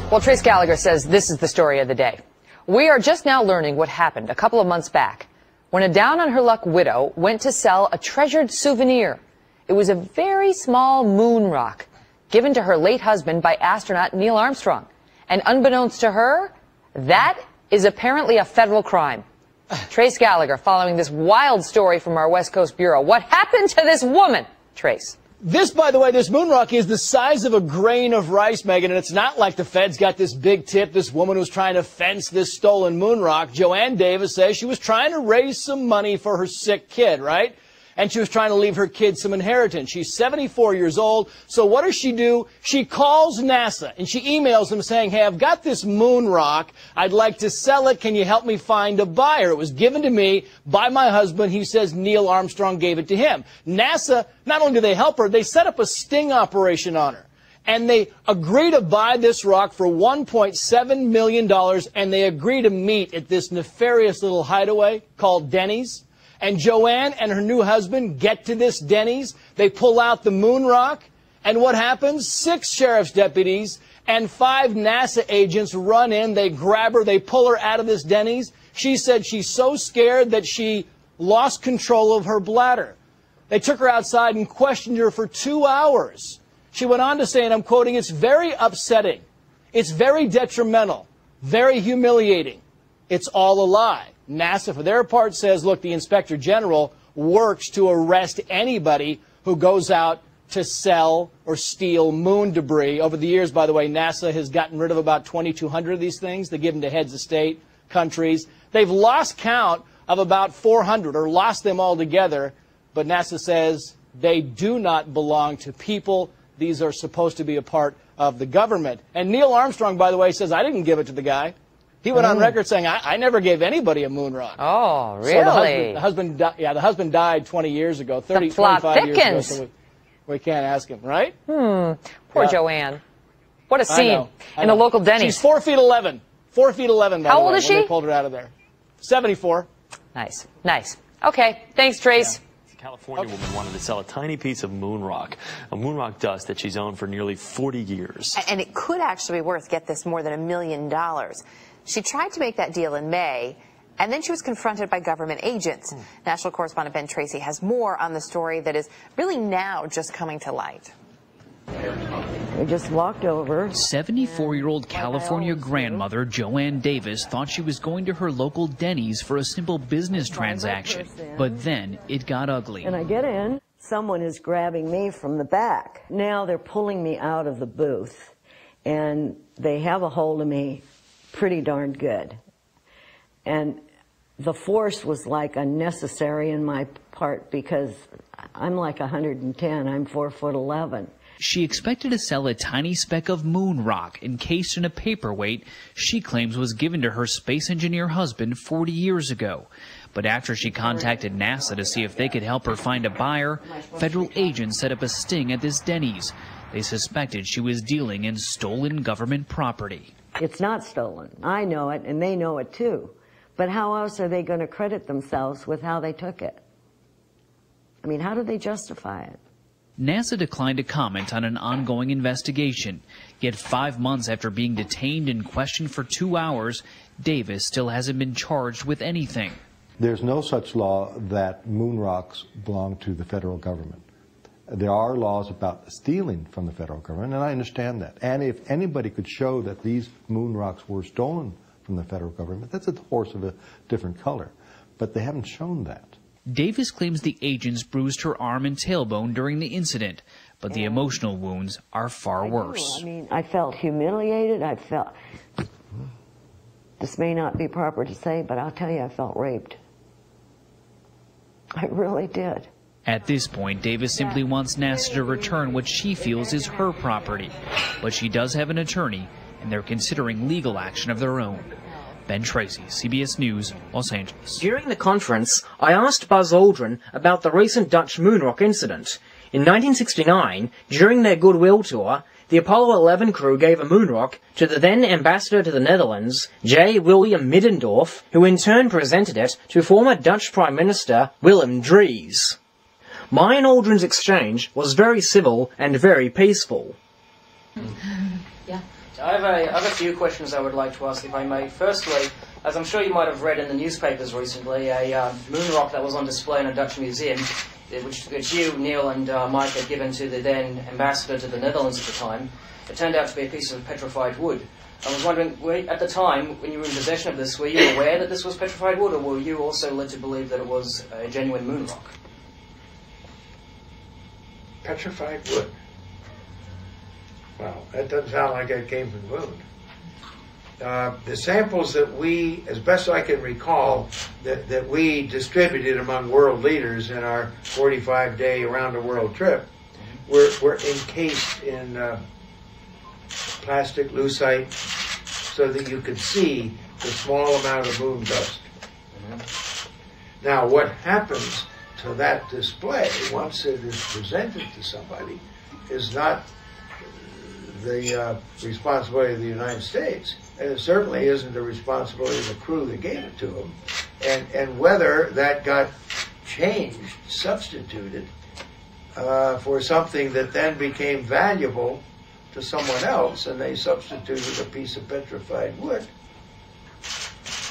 Well, Trace Gallagher says this is the story of the day. We are just now learning what happened a couple of months back when a down-on-her-luck widow went to sell a treasured souvenir. It was a very small moon rock given to her late husband by astronaut Neil Armstrong. And unbeknownst to her, that is apparently a federal crime. Trace Gallagher following this wild story from our West Coast Bureau. What happened to this woman? Trace. This, by the way, this moon rock is the size of a grain of rice, Megan, and it's not like the feds got this big tip. This woman was trying to fence this stolen moon rock. Joanne Davis says she was trying to raise some money for her sick kid, right? And she was trying to leave her kid some inheritance. She's 74 years old. So what does she do? She calls NASA and she emails them saying, hey, I've got this moon rock. I'd like to sell it. Can you help me find a buyer? It was given to me by my husband. He says Neil Armstrong gave it to him. NASA, not only do they help her, they set up a sting operation on her. And they agree to buy this rock for $1.7 million. And they agree to meet at this nefarious little hideaway called Denny's. And Joanne and her new husband get to this Denny's. They pull out the moon rock. And what happens? 6 sheriff's deputies and 5 NASA agents run in. They grab her. They pull her out of this Denny's. She said she's so scared that she lost control of her bladder. They took her outside and questioned her for 2 hours. She went on to say, and I'm quoting, it's very upsetting. It's very detrimental, very humiliating. It's all a lie. NASA, for their part, says, look, the Inspector General works to arrest anybody who goes out to sell or steal moon debris. Over the years, by the way, NASA has gotten rid of about 2,200 of these things. They give them to heads of state, countries. They've lost count of about 400 or lost them altogether. But NASA says they do not belong to people. These are supposed to be a part of the government. And Neil Armstrong, by the way, says, I didn't give it to the guy. He went on record saying, I never gave anybody a moon rock. Oh, really? So the husband died 20 years ago, 25 years ago, so we can't ask him, right? Poor Joanne. What a scene in a local Denny's. She's 4 feet 11. 4 feet 11, by the way. How old is she? When they pulled her out of there. 74. Nice, nice. Okay, thanks, Trace. A California woman wanted to sell a tiny piece of moon rock dust that she's owned for nearly 40 years. And it could actually be worth, get this, more than $1 million. She tried to make that deal in May, and then she was confronted by government agents. National correspondent Ben Tracy has more on the story that is really now just coming to light. We just walked over. 74-year-old California grandmother Joanne Davis thought she was going to her local Denny's for a simple business transaction, but then it got ugly. And I get in. Someone is grabbing me from the back. Now they're pulling me out of the booth, and they have a hold of me pretty darn good. And the force was like unnecessary in my part because I'm like 110. I'm 4'11". She expected to sell a tiny speck of moon rock encased in a paperweight she claims was given to her space engineer husband 40 years ago. But after she contacted NASA to see if they could help her find a buyer, federal agents set up a sting at this Denny's. They suspected she was dealing in stolen government property. It's not stolen. I know it, and they know it too. But how else are they going to credit themselves with how they took it? I mean, how do they justify it? NASA declined to comment on an ongoing investigation. Yet 5 months after being detained and questioned for 2 hours, Davis still hasn't been charged with anything. There's no such law that moon rocks belong to the federal government. There are laws about stealing from the federal government, and I understand that. And if anybody could show that these moon rocks were stolen from the federal government, that's a horse of a different color. But they haven't shown that. Davis claims the agents bruised her arm and tailbone during the incident, but the emotional wounds are far worse. I mean, I felt humiliated. I felt, this may not be proper to say, but I'll tell you, I felt raped. I really did. At this point, Davis simply wants NASA to return what she feels is her property. But she does have an attorney, and they're considering legal action of their own. Ben Tracy, CBS News, Los Angeles. During the conference, I asked Buzz Aldrin about the recent Dutch moon rock incident. In 1969, during their goodwill tour, the Apollo 11 crew gave a moon rock to the then ambassador to the Netherlands, J. William Middendorf, who in turn presented it to former Dutch Prime Minister Willem Drees. My and Aldrin's exchange was very civil and very peaceful. Yeah. I have a few questions I would like to ask, if I may. Firstly, as I'm sure you might have read in the newspapers recently, a moon rock that was on display in a Dutch museum, which you, Neil, and Mike had given to the then ambassador to the Netherlands at the time. It turned out to be a piece of petrified wood. I was wondering, at the time, when you were in possession of this, were you aware that this was petrified wood, or were you also led to believe that it was a genuine moon rock? Petrified wood. Well, that doesn't sound like it came from the moon. The samples that we, as best I can recall, that we distributed among world leaders in our 45-day around-the-world trip were encased in plastic lucite so that you could see the small amount of moon dust. Now, what happens to that display once it is presented to somebody is not the responsibility of the United States, and it certainly isn't the responsibility of the crew that gave it to them. And whether that got changed, substituted for something that then became valuable to someone else, and they substituted a piece of petrified wood.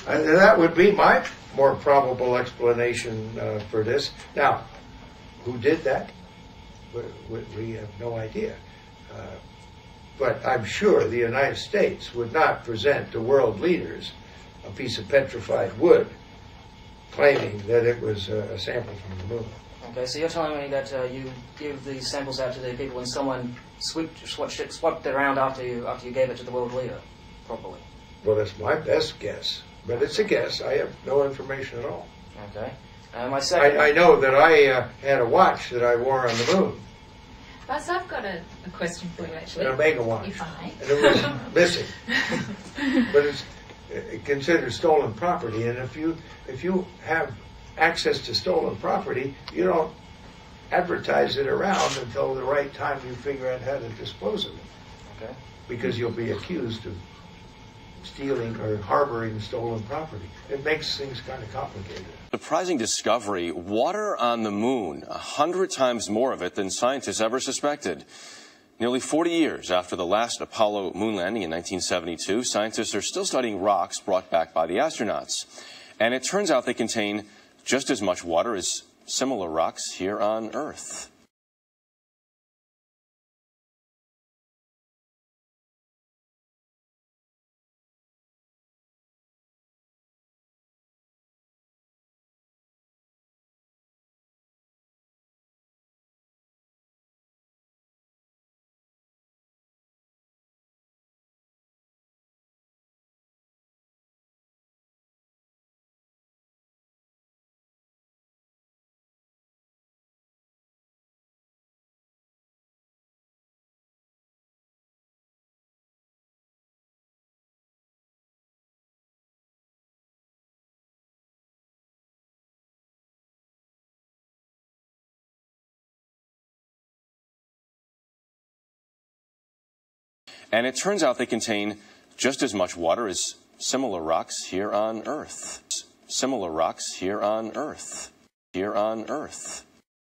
That would be my more probable explanation for this. Now, who did that? We have no idea. But I'm sure the United States would not present to world leaders a piece of petrified wood claiming that it was a sample from the moon. Okay, so you're telling me that you give these samples out to the people and someone swapped it around after you gave it to the world leader, probably? Well, that's my best guess, but it's a guess. I have no information at all. Okay. My second... I know that I had a watch that I wore on the moon. Buzz, I've got a question for you, actually. An Omega watch. If I may. And it was missing. But it's considered stolen property, and if you have access to stolen property, you don't advertise it around until the right time you figure out how to dispose of it. Okay. Because you'll be accused of stealing or harboring stolen property. It makes things kind of complicated. Surprising discovery, water on the moon, 100 times more of it than scientists ever suspected. Nearly 40 years after the last Apollo moon landing in 1972, scientists are still studying rocks brought back by the astronauts. And it turns out they contain just as much water as similar rocks here on Earth. And it turns out they contain just as much water as similar rocks here on Earth. Similar rocks here on Earth. Here on Earth.